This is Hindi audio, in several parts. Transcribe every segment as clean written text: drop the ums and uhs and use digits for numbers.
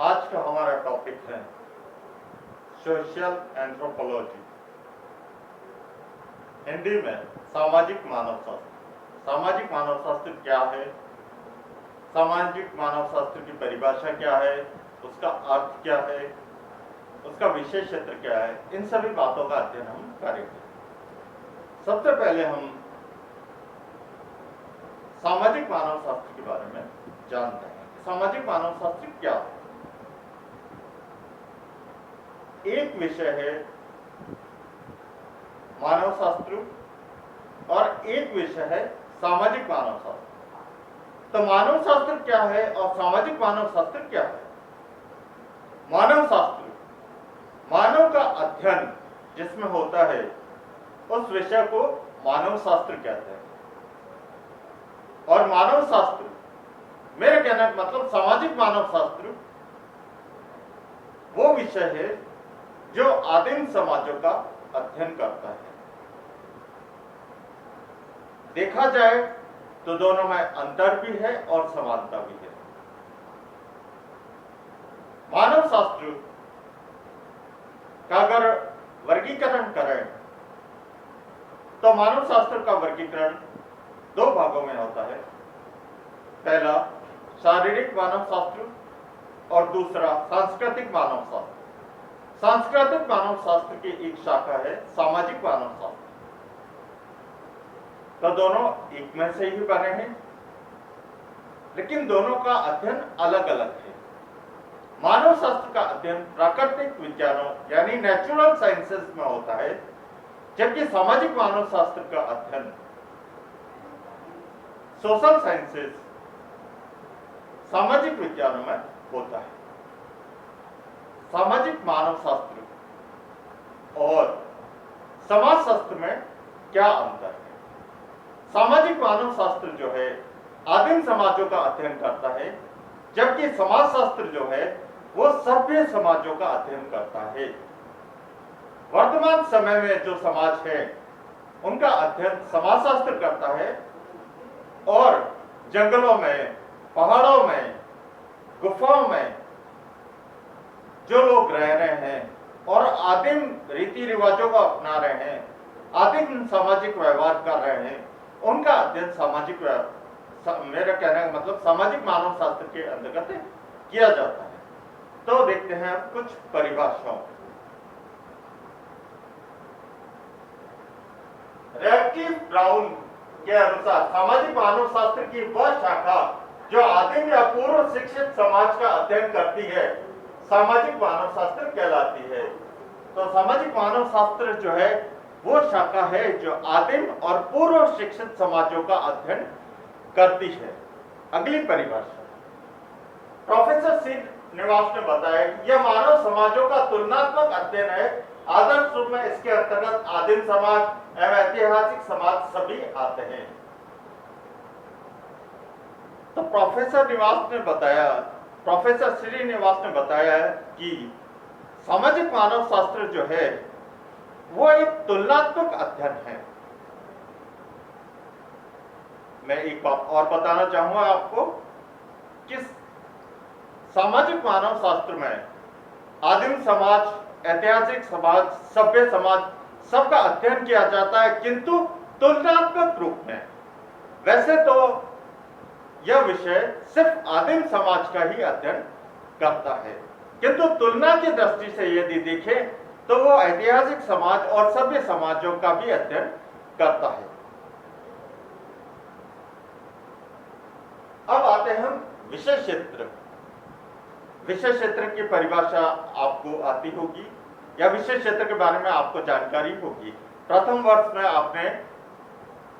आज का हमारा टॉपिक है सोशल एंथ्रोपोलॉजी, हिंदी में सामाजिक मानव शास्त्र। सामाजिक मानव शास्त्र क्या है, सामाजिक मानव शास्त्र की परिभाषा क्या है, उसका अर्थ क्या है, उसका विशेष क्षेत्र क्या है, इन सभी बातों का अध्ययन हम करेंगे। सबसे पहले हम सामाजिक मानव शास्त्र के बारे में जानते हैं। सामाजिक मानव शास्त्र क्या है? एक विषय है मानव शास्त्र और एक विषय है सामाजिक मानव शास्त्र। तो मानव शास्त्र क्या है और सामाजिक मानव शास्त्र क्या है? मानव शास्त्र मानव का अध्ययन जिसमें होता है उस विषय को मानव शास्त्र कहते हैं। और मानव शास्त्र, मेरे कहने का मतलब सामाजिक मानव शास्त्र वो विषय है जो आदिम समाजों का अध्ययन करता है। देखा जाए तो दोनों में अंतर भी है और समानता भी है। मानव शास्त्र का अगर वर्गीकरण करें तो मानव शास्त्र का वर्गीकरण दो भागों में होता है। पहला शारीरिक मानव शास्त्र और दूसरा सांस्कृतिक मानव शास्त्र। सांस्कृतिक मानव शास्त्र की एक शाखा है सामाजिक मानव शास्त्र। तो दोनों एक में से ही बने हैं, लेकिन दोनों का अध्ययन अलग अलग है। मानव शास्त्र का अध्ययन प्राकृतिक विज्ञानों यानी नेचुरल साइंसेस में होता है, जबकि सामाजिक मानव शास्त्र का अध्ययन सोशल साइंसेस सामाजिक विज्ञानों में होता है। सामाजिक मानव शास्त्र और समाज शास्त्र में क्या अंतर है? सामाजिक मानव शास्त्र जो है आदिम समाजों का अध्ययन करता है, जबकि समाज शास्त्र जो है वो सभ्य समाजों का अध्ययन करता है। वर्तमान समय में जो समाज है उनका अध्ययन समाज शास्त्र करता है और जंगलों में, पहाड़ों में, गुफाओं में जो लोग रह रहे हैं और आदिम रीति रिवाजों को अपना रहे हैं, आदिम सामाजिक व्यवहार कर रहे हैं, उनका अध्ययन सामाजिक मेरा कहने का मतलब सामाजिक मानव शास्त्र के अंतर्गत किया जाता है। तो देखते हैं अब कुछ परिभाषाओं। रैडक्लिफ ब्राउन के अनुसार सामाजिक मानव शास्त्र की वह शाखा जो आदिम या पूर्व शिक्षित समाज का अध्ययन करती है सामाजिक मानव शास्त्र कहलाती है। तो सामाजिक मानव शास्त्र जो है वो शाखा है जो आदिम और पूर्व शिक्षित समाजों का अध्ययन करती है। अगली परिभाषा प्रोफेसर श्रीनिवास ने बताया कि यह मानव समाजों का तुलनात्मक अध्ययन है। आदर्श रूप में इसके अंतर्गत आदिम समाज एवं ऐतिहासिक समाज सभी आते हैं। तो प्रोफेसर श्रीनिवास ने बताया कि सामाजिक मानव शास्त्र जो है वो एक तुलनात्मक अध्ययन है। मैं एक बात और बताना चाहूंगा आपको कि सामाजिक मानव शास्त्र में आदिम समाज, ऐतिहासिक समाज, सभ्य समाज सबका अध्ययन किया जाता है, किंतु तुलनात्मक रूप में। वैसे तो यह विषय सिर्फ आदिम समाज का ही अध्ययन करता है, किंतु तुलना की दृष्टि से यदि देखें तो वो ऐतिहासिक समाज और सभ्य समाजों का भी अध्ययन करता है। अब आते हैं हम विषय क्षेत्र। विषय क्षेत्र की परिभाषा आपको आती होगी या विषय क्षेत्र के बारे में आपको जानकारी होगी। प्रथम वर्ष में आपने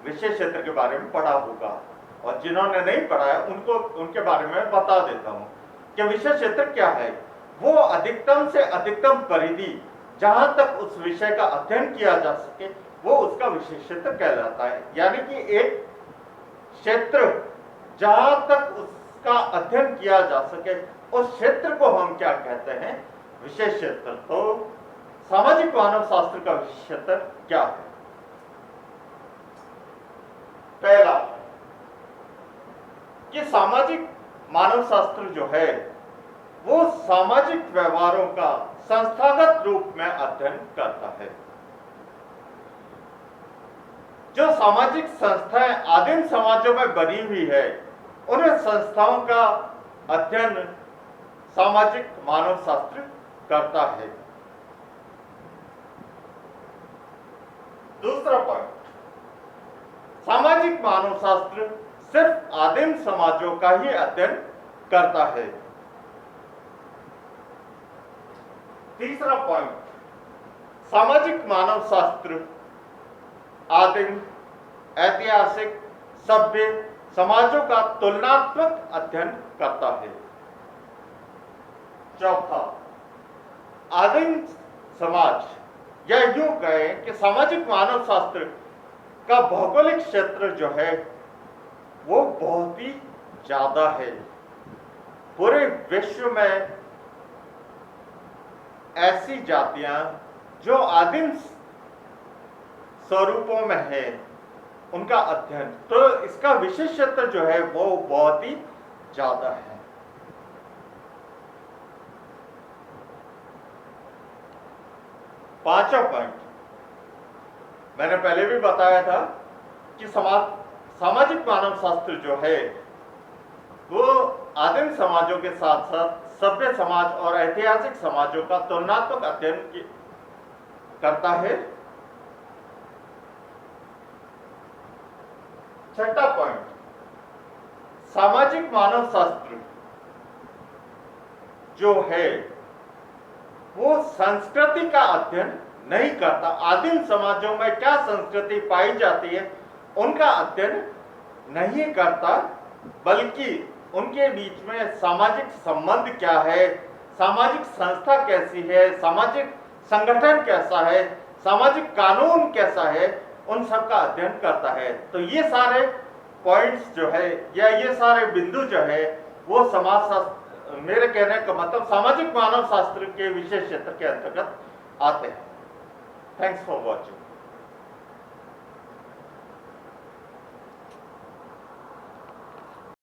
विषय क्षेत्र के बारे में पढ़ा होगा, और जिन्होंने नहीं पढ़ा है उनके बारे में बता देता हूं कि विषय क्षेत्र क्या है। वो अधिकतम से अधिकतम परिधि जहां तक उस विषय का अध्ययन किया जा सके वो उसका विषय क्षेत्र कहलाता है। यानी कि एक क्षेत्र जहां तक उसका अध्ययन किया जा सके उस क्षेत्र को हम क्या कहते हैं? विषय क्षेत्र। तो सामाजिक मानव शास्त्र का विषय क्षेत्र क्या है? पहला कि सामाजिक मानव शास्त्र जो है वो सामाजिक व्यवहारों का संस्थागत रूप में अध्ययन करता है। जो सामाजिक संस्थाएं आदिम समाजों में बनी हुई है, उन संस्थाओं का अध्ययन सामाजिक मानव शास्त्र करता है। दूसरा पॉइंट, सामाजिक मानव शास्त्र सिर्फ आदिम समाजों का ही अध्ययन करता है। तीसरा पॉइंट, सामाजिक मानव शास्त्र आदिम, ऐतिहासिक, सभ्य समाजों का तुलनात्मक अध्ययन करता है। चौथा, आदिम समाज या यूं कहें कि सामाजिक मानव शास्त्र का भौगोलिक क्षेत्र जो है वो बहुत ही ज्यादा है। पूरे विश्व में ऐसी जातियां जो आदिम स्वरूपों में है, उनका अध्ययन, तो इसका विशेष क्षेत्र जो है वो बहुत ही ज्यादा है। पांचवा पॉइंट, मैंने पहले भी बताया था कि सामाजिक मानव शास्त्र जो है वो आदिम समाजों के साथ साथ सभ्य समाज और ऐतिहासिक समाजों का तुलनात्मक अध्ययन करता है। छठा पॉइंट, सामाजिक मानव शास्त्र जो है वो संस्कृति का अध्ययन नहीं करता। आदिम समाजों में क्या संस्कृति पाई जाती है उनका अध्ययन नहीं करता, बल्कि उनके बीच में सामाजिक संबंध क्या है, सामाजिक संस्था कैसी है, सामाजिक संगठन कैसा है, सामाजिक कानून कैसा है, उन सब का अध्ययन करता है। तो ये सारे पॉइंट्स जो है या ये सारे बिंदु जो है वो समाज शास्त्र, मेरे कहने का मतलब सामाजिक मानव शास्त्र के विशेष क्षेत्र के अंतर्गत आते हैं। Thanks for watching.